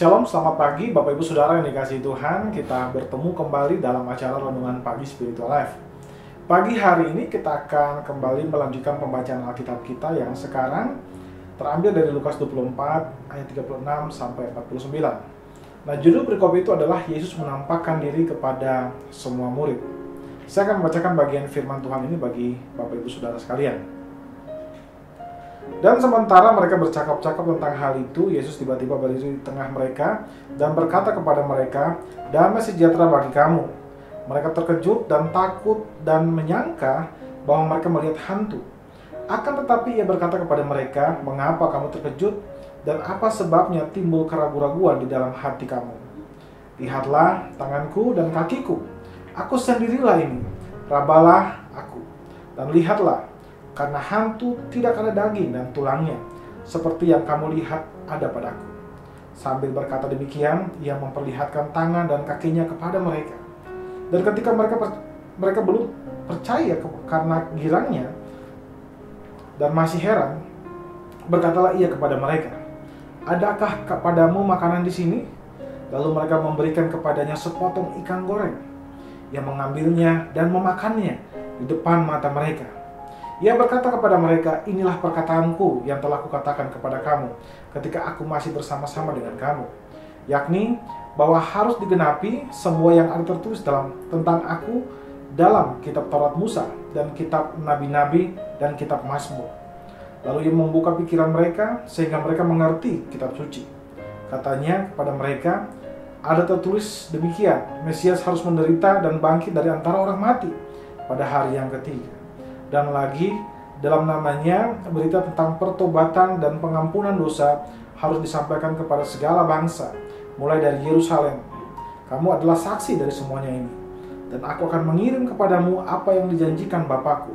Shalom, selamat pagi Bapak Ibu Saudara yang dikasihi Tuhan. Kita bertemu kembali dalam acara Renungan Pagi Spiritual Life. Pagi hari ini kita akan kembali melanjutkan pembacaan Alkitab kita yang sekarang terambil dari Lukas 24 ayat 36 sampai 49. Nah, judul perikop itu adalah Yesus menampakkan diri kepada semua murid. Saya akan membacakan bagian firman Tuhan ini bagi Bapak Ibu Saudara sekalian. Dan sementara mereka bercakap-cakap tentang hal itu, Yesus tiba-tiba berdiri di tengah mereka dan berkata kepada mereka, "Damai sejahtera bagi kamu." Mereka terkejut dan takut dan menyangka bahwa mereka melihat hantu. Akan tetapi ia berkata kepada mereka, "Mengapa kamu terkejut? Dan apa sebabnya timbul keraguan-raguan di dalam hati kamu? Lihatlah tanganku dan kakiku. Aku sendirilah ini. Rabalah aku. Dan lihatlah, karena hantu tidak ada daging dan tulangnya, seperti yang kamu lihat ada padaku." Sambil berkata demikian, ia memperlihatkan tangan dan kakinya kepada mereka. Dan ketika mereka belum percaya karena girangnya dan masih heran, berkatalah ia kepada mereka, "Adakah kepadamu makanan di sini?" Lalu mereka memberikan kepadanya sepotong ikan goreng. Ia mengambilnya dan memakannya di depan mata mereka. Ia berkata kepada mereka, "Inilah perkataanku yang telah kukatakan kepada kamu ketika aku masih bersama-sama dengan kamu, yakni bahwa harus digenapi semua yang ada tertulis tentang aku dalam kitab Taurat Musa dan kitab Nabi-Nabi dan kitab Mazmur." Lalu ia membuka pikiran mereka sehingga mereka mengerti kitab suci. Katanya kepada mereka, "Ada tertulis demikian, Mesias harus menderita dan bangkit dari antara orang mati pada hari yang ketiga. Dan lagi, dalam namanya berita tentang pertobatan dan pengampunan dosa harus disampaikan kepada segala bangsa, mulai dari Yerusalem. Kamu adalah saksi dari semuanya ini. Dan aku akan mengirim kepadamu apa yang dijanjikan Bapakku.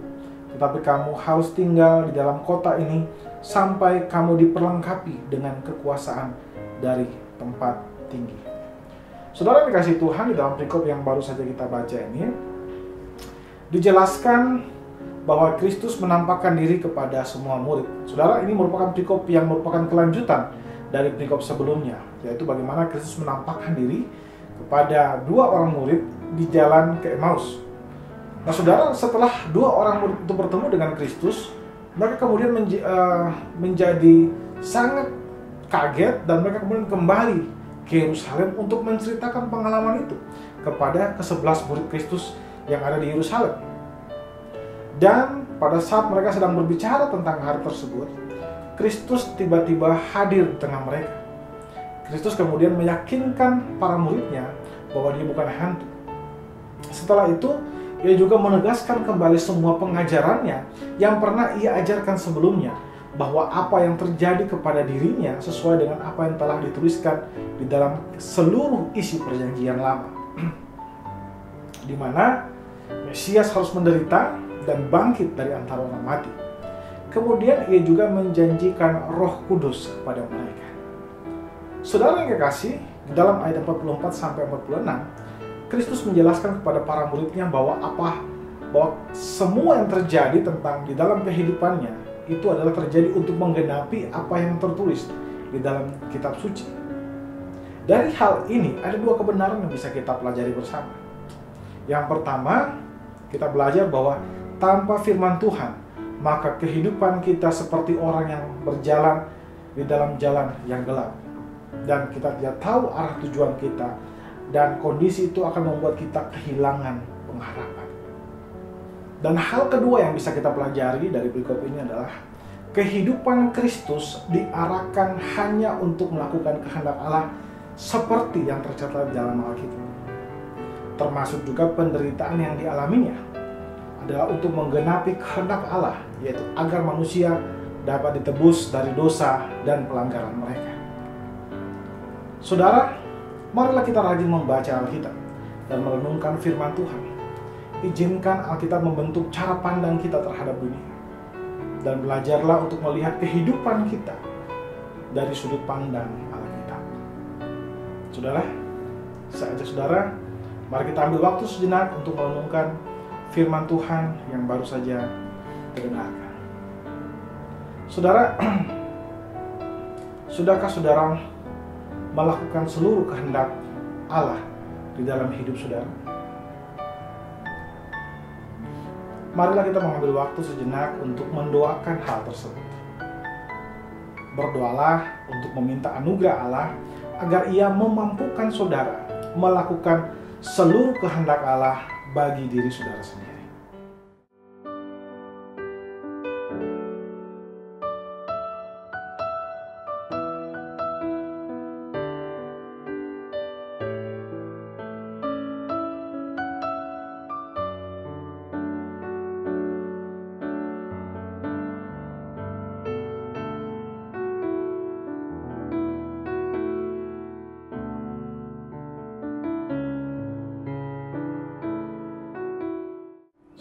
Tetapi kamu harus tinggal di dalam kota ini sampai kamu diperlengkapi dengan kekuasaan dari tempat tinggi." Saudara yang dikasihi Tuhan, di dalam perikop yang baru saja kita baca ini dijelaskan bahwa Kristus menampakkan diri kepada semua murid. Saudara, ini merupakan perikop yang merupakan kelanjutan dari perikop sebelumnya, yaitu bagaimana Kristus menampakkan diri kepada dua orang murid di jalan ke Emmaus. Nah, saudara, setelah dua orang murid itu bertemu dengan Kristus, mereka kemudian menjadi sangat kaget dan mereka kemudian kembali ke Yerusalem untuk menceritakan pengalaman itu kepada ke-11 murid Kristus yang ada di Yerusalem. Dan pada saat mereka sedang berbicara tentang hal tersebut, Kristus tiba-tiba hadir di tengah mereka. Kristus kemudian meyakinkan para muridnya bahwa dia bukan hantu. Setelah itu, ia juga menegaskan kembali semua pengajarannya yang pernah ia ajarkan sebelumnya, bahwa apa yang terjadi kepada dirinya sesuai dengan apa yang telah dituliskan di dalam seluruh isi perjanjian lama, di mana Mesias harus menderita dan bangkit dari antara orang mati. Kemudian ia juga menjanjikan Roh Kudus kepada mereka. Saudara yang kekasih, dalam ayat 44-46, Kristus menjelaskan kepada para muridnya bahwa semua yang terjadi tentang di dalam kehidupannya itu adalah terjadi untuk menggenapi apa yang tertulis di dalam kitab suci. Dari hal ini ada dua kebenaran yang bisa kita pelajari bersama. Yang pertama, kita belajar bahwa tanpa firman Tuhan, maka kehidupan kita seperti orang yang berjalan di dalam jalan yang gelap. Dan kita tidak tahu arah tujuan kita, dan kondisi itu akan membuat kita kehilangan pengharapan. Dan hal kedua yang bisa kita pelajari dari perikop ini adalah kehidupan Kristus diarahkan hanya untuk melakukan kehendak Allah seperti yang tercatat dalam Alkitab. Termasuk juga penderitaan yang dialaminya adalah untuk menggenapi kehendak Allah, yaitu agar manusia dapat ditebus dari dosa dan pelanggaran mereka. Saudara, marilah kita rajin membaca Alkitab dan merenungkan firman Tuhan. Izinkan Alkitab membentuk cara pandang kita terhadap dunia. Dan belajarlah untuk melihat kehidupan kita dari sudut pandang Alkitab. Saudara, saya ajak saudara, mari kita ambil waktu sejenak untuk merenungkan firman Tuhan yang baru saja terdengarkan. Saudara, sudahkah saudara melakukan seluruh kehendak Allah di dalam hidup saudara? Marilah kita mengambil waktu sejenak untuk mendoakan hal tersebut. Berdoalah untuk meminta anugerah Allah agar Ia memampukan saudara melakukan seluruh kehendak Allah bagi diri saudara sendiri.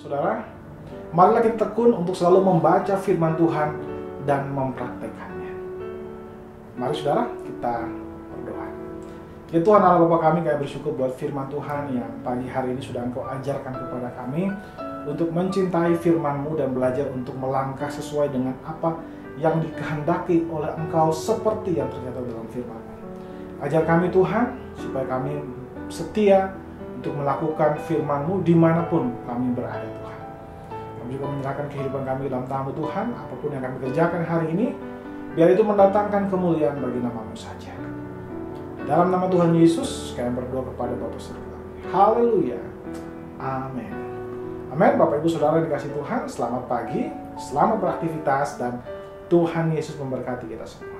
Saudara, marilah kita tekun untuk selalu membaca firman Tuhan dan mempraktekannya. Mari saudara, kita berdoa. Ya Tuhan Allah Bapa kami, kami bersyukur buat firman Tuhan yang pagi hari ini sudah Engkau ajarkan kepada kami untuk mencintai firman-Mu dan belajar untuk melangkah sesuai dengan apa yang dikehendaki oleh Engkau seperti yang tercatat dalam firman-Mu. Ajar kami Tuhan, supaya kami setia untuk melakukan firman-Mu dimanapun kami berada Tuhan. Kami juga menyerahkan kehidupan kami dalam tangan Tuhan, apapun yang kami kerjakan hari ini, biar itu mendatangkan kemuliaan bagi nama-Mu saja. Dalam nama Tuhan Yesus, kami berdoa kepada Bapa Surga. Haleluya. Amin. Amin. Bapak Ibu Saudara dikasih Tuhan, selamat pagi, selamat beraktivitas, dan Tuhan Yesus memberkati kita semua.